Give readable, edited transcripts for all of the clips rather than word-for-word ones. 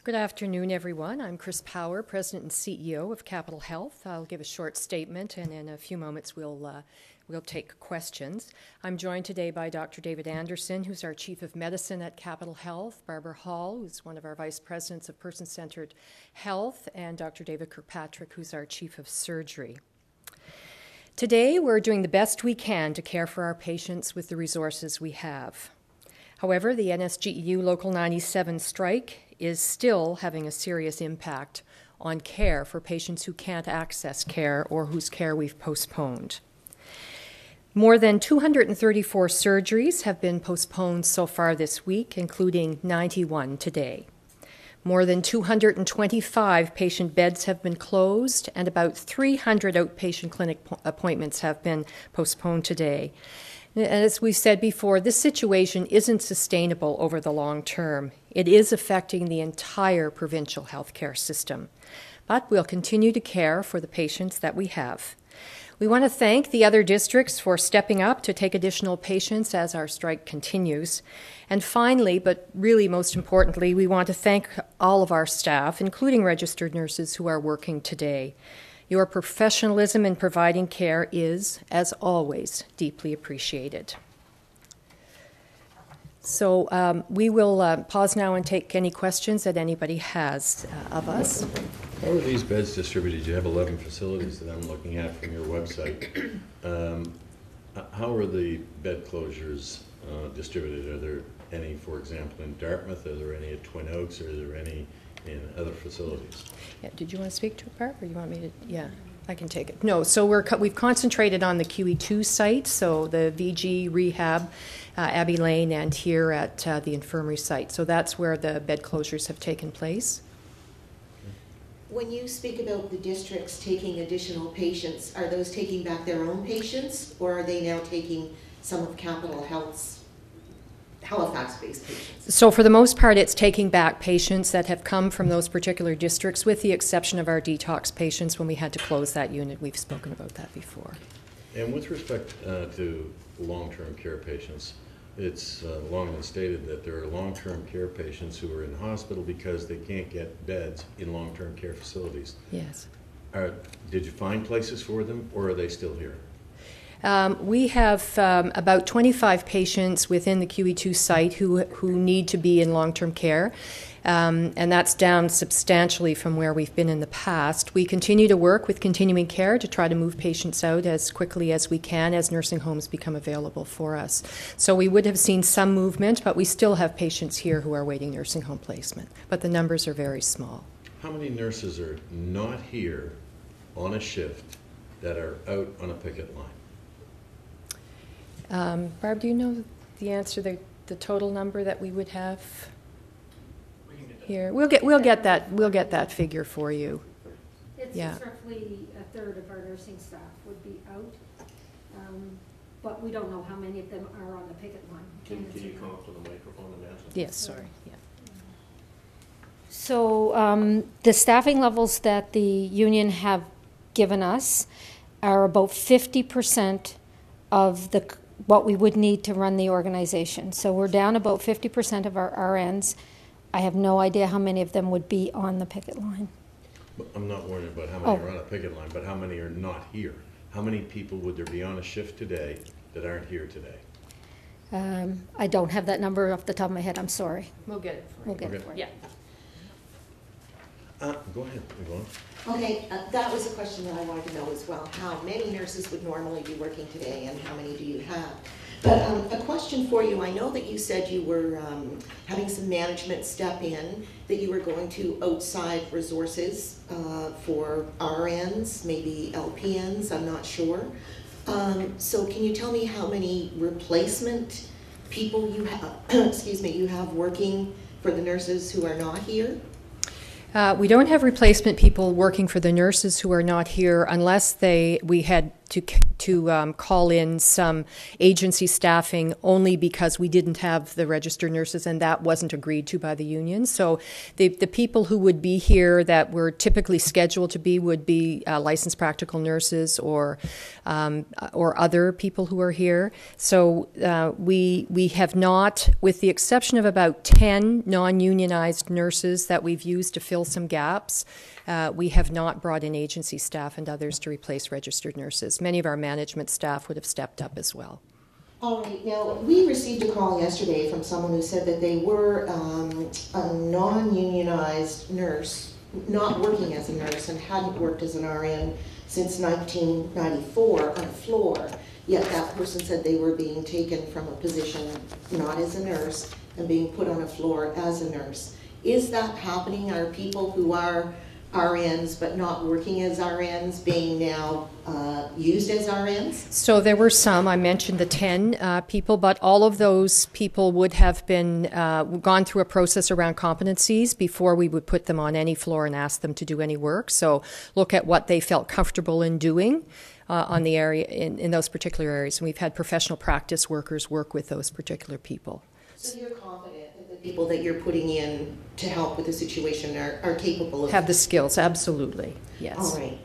Good afternoon, everyone. I'm Chris Power, President and CEO of Capital Health. I'll give a short statement, and in a few moments we'll take questions. I'm joined today by Dr. David Anderson, who's our Chief of Medicine at Capital Health, Barbara Hall, who's one of our Vice Presidents of Person-Centered Health, and Dr. David Kirkpatrick, who's our Chief of Surgery. Today, we're doing the best we can to care for our patients with the resources we have. However, the NSGEU Local 97 strike is still having a serious impact on care for patients who can't access care or whose care we've postponed. More than 234 surgeries have been postponed so far this week, including 91 today. More than 225 patient beds have been closed, and about 300 outpatient clinic appointments have been postponed today. As we said before, this situation isn't sustainable over the long term. It is affecting the entire provincial healthcare system. But we'll continue to care for the patients that we have. We want to thank the other districts for stepping up to take additional patients as our strike continues. And finally, but really most importantly, we want to thank all of our staff, including registered nurses who are working today. Your professionalism in providing care is, as always, deeply appreciated. So we will pause now and take any questions that anybody has of us. How are these beds distributed? You have 11 facilities that I'm looking at from your website. How are the bed closures distributed? Are there any, for example, in Dartmouth? Are there any at Twin Oaks? Are there any in other facilities? Yeah, did you want to speak to it, Barb, or you want me to? Yeah, I can take it. No, so we've concentrated on the QE2 site, so the VG rehab, Abbey Lane, and here at the infirmary site. So that's where the bed closures have taken place. When you speak about the districts taking additional patients, are those taking back their own patients, or are they now taking some of Capital Health's Halifax-based patients? So for the most part, it's taking back patients that have come from those particular districts, with the exception of our detox patients when we had to close that unit. We've spoken about that before. And with respect to long-term care patients, it's long been stated that there are long-term care patients who are in hospital because they can't get beds in long-term care facilities. Yes. Did you find places for them, or are they still here? We have about 25 patients within the QE2 site who need to be in long-term care, and that's down substantially from where we've been in the past. We continue to work with continuing care to try to move patients out as quickly as we can as nursing homes become available for us. So we would have seen some movement, but we still have patients here who are waiting nursing home placement, but the numbers are very small. How many nurses are not here on a shift that are out on a picket line? Barb, do you know the answer, the total number that we would have here? We'll get that figure for you. It's roughly a third of our nursing staff would be out, but we don't know how many of them are on the picket line. Can you come up to the microphone and answer? Yes, sorry. Yeah. So the staffing levels that the union have given us are about 50% of what we would need to run the organization. So we're down about 50% of our RNs. I have no idea how many of them would be on the picket line. But I'm not worried about how many are on a picket line, but how many are not here? How many people would there be on a shift today that aren't here today? I don't have that number off the top of my head. I'm sorry. We'll get it for you. We'll get it for you. Yeah. Go ahead. Go on. Okay, that was a question that I wanted to know as well. How many nurses would normally be working today, and how many do you have? But a question for you. I know that you said you were having some management step in, that you were going to outside resources for RNs, maybe LPNs, I'm not sure. So can you tell me how many replacement people you have, you have working for the nurses who are not here? We don't have replacement people working for the nurses who are not here unless we had call in some agency staffing only because we didn't have the registered nurses, and that wasn't agreed to by the union. So the people who would be here that were typically scheduled to be would be licensed practical nurses or other people who are here. So we have not, with the exception of about 10 non-unionized nurses that we've used to fill some gaps, we have not brought in agency staff and others to replace registered nurses. Many of our management staff would have stepped up as well. All right. Now, we received a call yesterday from someone who said that they were a non-unionized nurse, not working as a nurse, and hadn't worked as an RN since 1994 on a floor. Yet that person said they were being taken from a position not as a nurse and being put on a floor as a nurse. Is that happening? Are people who are RNs but not working as RNs being now used as RNs? So there were some, I mentioned the 10 people, but all of those people would have been gone through a process around competencies before we would put them on any floor and ask them to do any work. So look at what they felt comfortable in doing on the area in those particular areas. And we've had professional practice workers work with those particular people. So you're confident that the people that you're putting in to help with the situation are capable of... Have the skills, absolutely, yes. All right.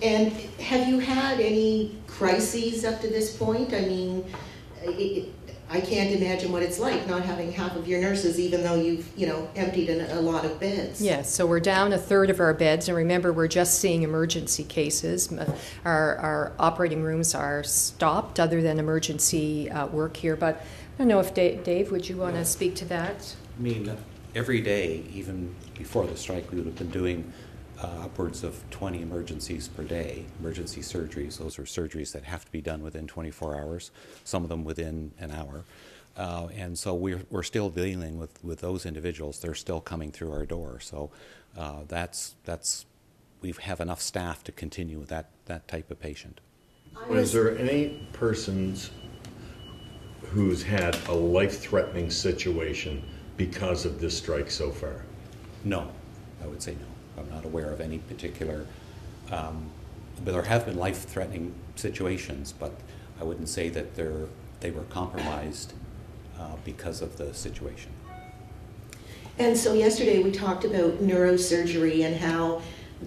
And have you had any crises up to this point? I mean, I can't imagine what it's like not having half of your nurses, even though you've, emptied a lot of beds. Yes, so we're down a third of our beds, and remember, we're just seeing emergency cases. Our operating rooms are stopped other than emergency work here, but I don't know if Dave, would you want to speak to that? I mean, every day, even before the strike, we would have been doing upwards of 20 emergencies per day, emergency surgeries. Those are surgeries that have to be done within 24 hours, some of them within an hour. And so we're still dealing with those individuals. They're still coming through our door. So we have enough staff to continue with that type of patient. Is there any persons who's had a life-threatening situation because of this strike so far? No, I would say no. I'm not aware of any particular, but there have been life-threatening situations, but I wouldn't say that they were compromised because of the situation. And so yesterday we talked about neurosurgery and how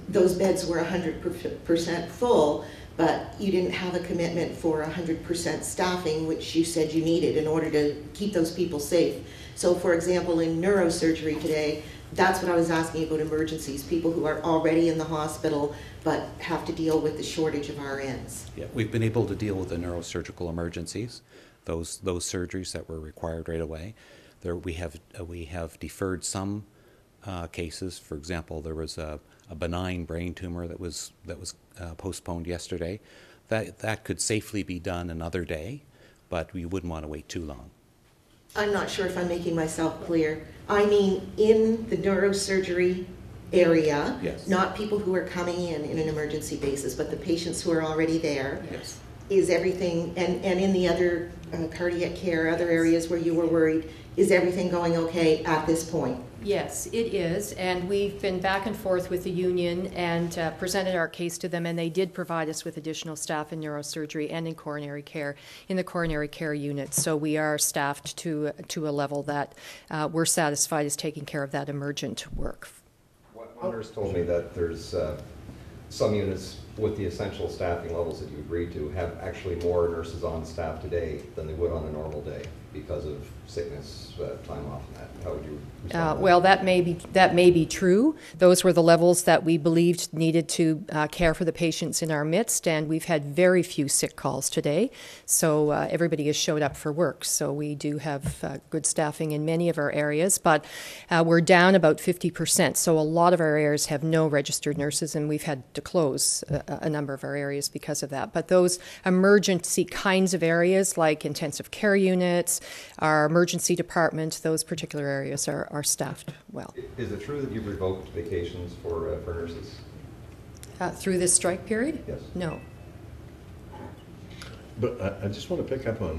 those beds were 100% full, but you didn't have a commitment for 100% staffing, which you said you needed in order to keep those people safe. So for example, in neurosurgery today, that's what I was asking about emergencies, people who are already in the hospital but have to deal with the shortage of RNs. Yeah, we've been able to deal with the neurosurgical emergencies, those surgeries that were required right away. We have deferred some cases. For example, there was a benign brain tumor that was postponed yesterday. That could safely be done another day, but we wouldn't want to wait too long. I'm not sure if I'm making myself clear. I mean, in the neurosurgery area, yes. Not people who are coming in an emergency basis, but the patients who are already there. Yes. Is everything, and in the other cardiac care, other areas where you were worried, is everything going okay at this point? Yes, it is, and we've been back and forth with the union and presented our case to them, and they did provide us with additional staff in neurosurgery and in coronary care, in the coronary care unit. So we are staffed to a level that we're satisfied is taking care of that emergent work. One nurse told me that there's some units with the essential staffing levels that you agreed to have actually more nurses on staff today than they would on a normal day because of sickness, time off, and that. How would you respond? Well, that may be true. Those were the levels that we believed needed to care for the patients in our midst, and we've had very few sick calls today. So everybody has showed up for work. So we do have good staffing in many of our areas, but we're down about 50%. So a lot of our areas have no registered nurses, and we've had to close a number of our areas because of that. But those emergency kinds of areas, like intensive care units, our emergency department, those particular areas are staffed well. Is it true that you've revoked vacations for nurses? Through this strike period? Yes. No. But I just want to pick up on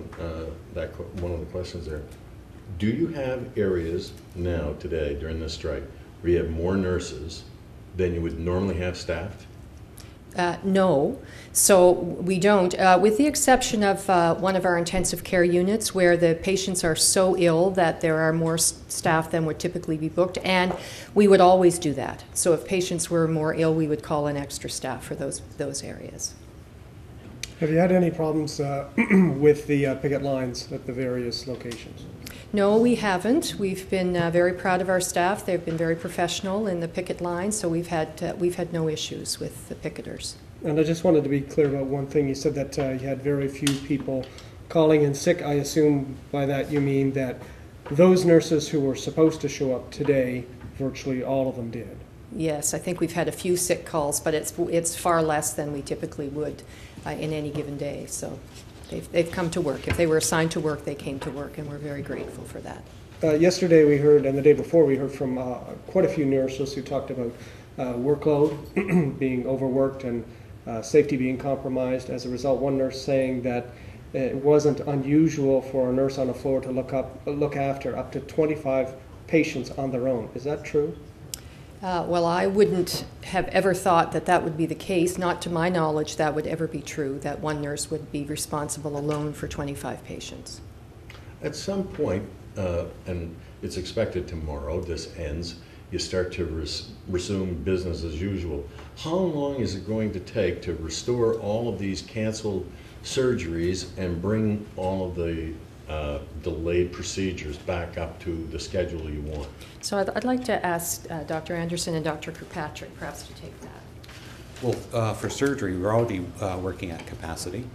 one of the questions there. Do you have areas now, today, during this strike, where you have more nurses than you would normally have staffed? No, so we don't, with the exception of one of our intensive care units where the patients are so ill that there are more staff than would typically be booked, and we would always do that. So if patients were more ill, we would call in extra staff for those areas. Have you had any problems with the picket lines at the various locations? No, we haven't. We've been very proud of our staff. They've been very professional in the picket line, so we've had no issues with the picketers. And I just wanted to be clear about one thing. You said that you had very few people calling in sick. I assume by that you mean that those nurses who were supposed to show up today, virtually all of them did. Yes, I think we've had a few sick calls, but it's far less than we typically would in any given day. So they've come to work. If they were assigned to work, they came to work, and we're very grateful for that. Yesterday we heard, and the day before we heard from quite a few nurses who talked about workload being overworked and safety being compromised. As a result, one nurse saying that it wasn't unusual for a nurse on a floor to look after up to 25 patients on their own. Is that true? Well, I wouldn't have ever thought that that would be the case. Not to my knowledge that would ever be true, that one nurse would be responsible alone for 25 patients. At some point, and it's expected tomorrow, this ends, you start to resume business as usual. How long is it going to take to restore all of these canceled surgeries and bring all of the delayed procedures back up to the schedule you want? So I'd like to ask Dr. Anderson and Dr. Kirkpatrick perhaps to take that. Well, for surgery, we're already working at capacity,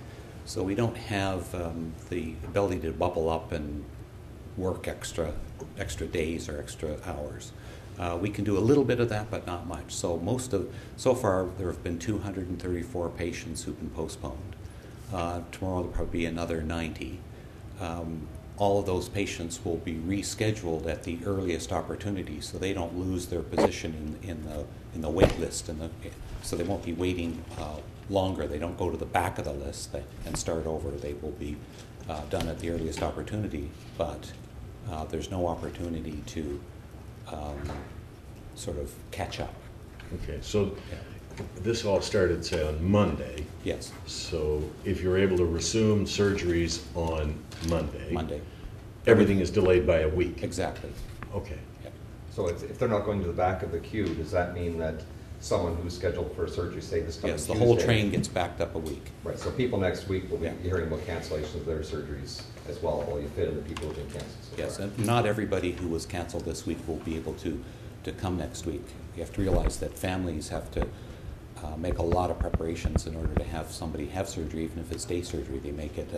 so we don't have the ability to bubble up and work extra days or extra hours. We can do a little bit of that, but not much. So far, there have been 234 patients who've been postponed. Tomorrow there'll probably be another 90. All of those patients will be rescheduled at the earliest opportunity, so they don't lose their position in the wait list, so they won't be waiting longer. They don't go to the back of the list and start over. They will be done at the earliest opportunity, but there's no opportunity to sort of catch up. Okay, so this all started, say, on Monday. Yes. So if you're able to resume surgeries on Monday, everything is delayed by a week. Exactly. Okay. Yeah. So if they're not going to the back of the queue, does that mean that someone who's scheduled for surgery, say this coming Yes, the Tuesday, whole train gets backed up a week. Right, so people next week will be Yeah. hearing about cancellations of their surgeries as well, while you fit in the people who've been canceled so Yes, far. and not everybody who was canceled this week will be able to come next week. You have to realize that families have to make a lot of preparations in order to have somebody have surgery, even if it's day surgery. They may get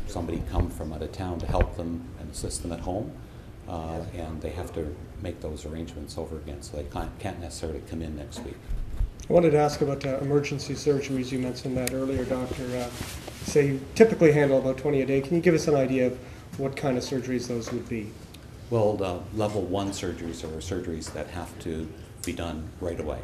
somebody come from out of town to help them and assist them at home, and they have to make those arrangements over again, so they can't necessarily come in next week. I wanted to ask about emergency surgeries. You mentioned that earlier, Doctor. Say you typically handle about 20 a day. Can you give us an idea of what kind of surgeries those would be? Well, the level 1 surgeries are surgeries that have to be done right away.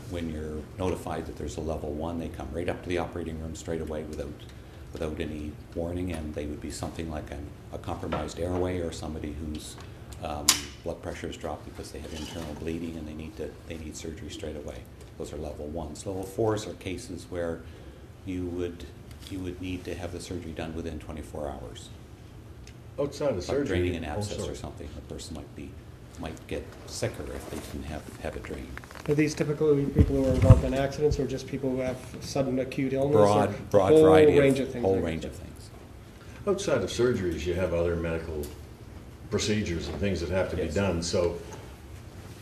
When you're notified that there's a level 1, they come right up to the operating room straight away without any warning, and they would be something like a compromised airway or somebody whose blood pressure is dropped because they have internal bleeding and they need surgery straight away. Those are level 1s. Level 4s are cases where you would need to have the surgery done within 24 hours. Outside of Like surgery. draining an abscess sorry. or something, the person might get sicker if they didn't have it drained. Are these typically people who are involved in accidents, or just people who have sudden acute illness? Broad or variety range of things. whole range of things. Outside of surgeries, you have other medical procedures and things that have to be Yes. done. So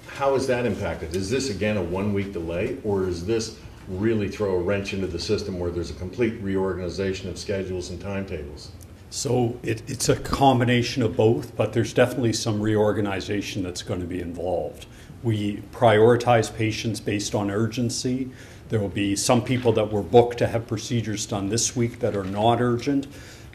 how is that impacted? Is this, again, a one-week delay, or is this really throw a wrench into the system where there's a complete reorganization of schedules and timetables? So it's a combination of both, but there's definitely some reorganization that's going to be involved. We prioritize patients based on urgency. There will be some people that were booked to have procedures done this week that are not urgent.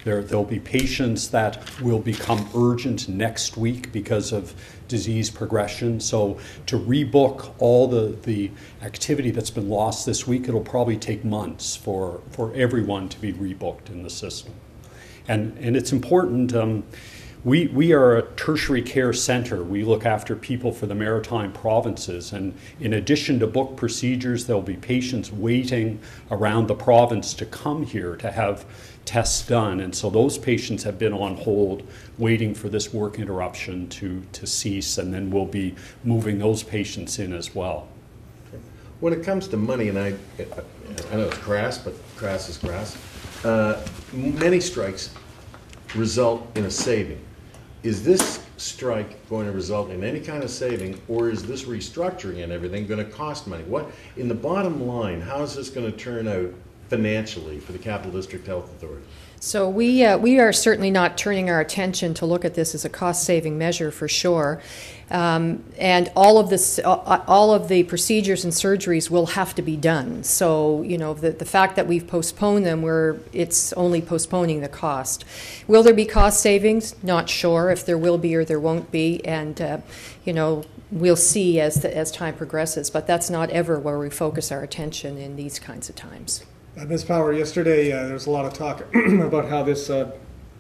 There'll be patients that will become urgent next week because of disease progression. So to rebook all the activity that's been lost this week, it'll probably take months for everyone to be rebooked in the system. And it's important, We are a tertiary care center. We look after people for the maritime provinces, and in addition to book procedures, there'll be patients waiting around the province to come here to have tests done, and so those patients have been on hold waiting for this work interruption to cease, and then we'll be moving those patients in as well. When it comes to money, and I know it's crass, but crass is crass, many strikes result in a saving. Is this strike going to result in any kind of saving, or is this restructuring and everything going to cost money? What, in the bottom line, how is this going to turn out financially for the Capital District Health Authority? So we are certainly not turning our attention to look at this as a cost-saving measure for sure. And all of the procedures and surgeries will have to be done. So, you know, the fact that we've postponed them, it's only postponing the cost. Will there be cost savings? Not sure if there will be or there won't be. And, you know, we'll see as time progresses. But that's not ever where we focus our attention in these kinds of times. Ms. Power, yesterday there was a lot of talk about how this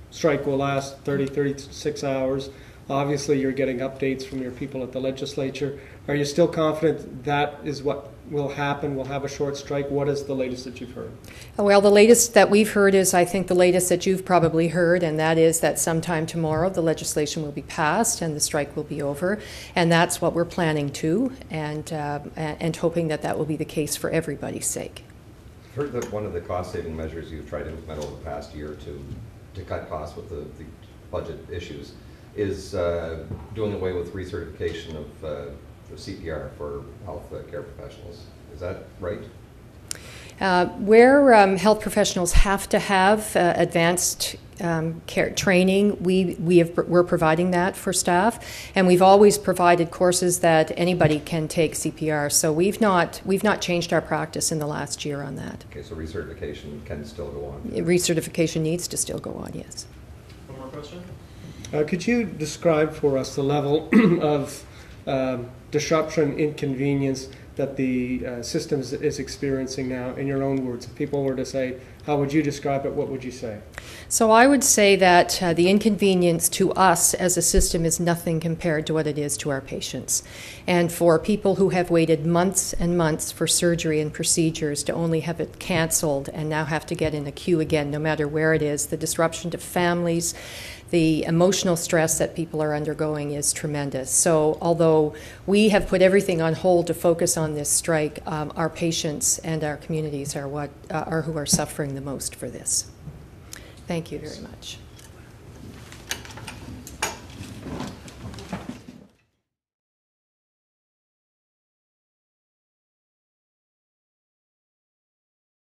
strike will last 36 hours. Obviously, you're getting updates from your people at the legislature. Are you still confident that is what will happen? We'll have a short strike? What is the latest that you've heard? Well, the latest that we've heard is, I think, the latest that you've probably heard, and that is that sometime tomorrow the legislation will be passed and the strike will be over. And that's what we're planning to, and hoping that that will be the case for everybody's sake. I've heard that one of the cost-saving measures you've tried to implement over the past year to cut costs with the budget issues is doing away with recertification of the CPR for health care professionals. Is that right? Where health professionals have to have advanced care training, we're providing that for staff, and we've always provided courses that anybody can take CPR. So we've not changed our practice in the last year on that. Okay, so recertification can still go on. Recertification needs to still go on, yes. One more question? Could you describe for us the level of disruption, inconvenience that the system is experiencing now, in your own words? If people were to say, how would you describe it, what would you say? So I would say that the inconvenience to us as a system is nothing compared to what it is to our patients. And for people who have waited months and months for surgery and procedures to only have it canceled and now have to get in a queue again, no matter where it is, the disruption to families, the emotional stress that people are undergoing is tremendous. So although we have put everything on hold to focus on this strike, our patients and our communities are who are suffering the most for this. Thank you very much.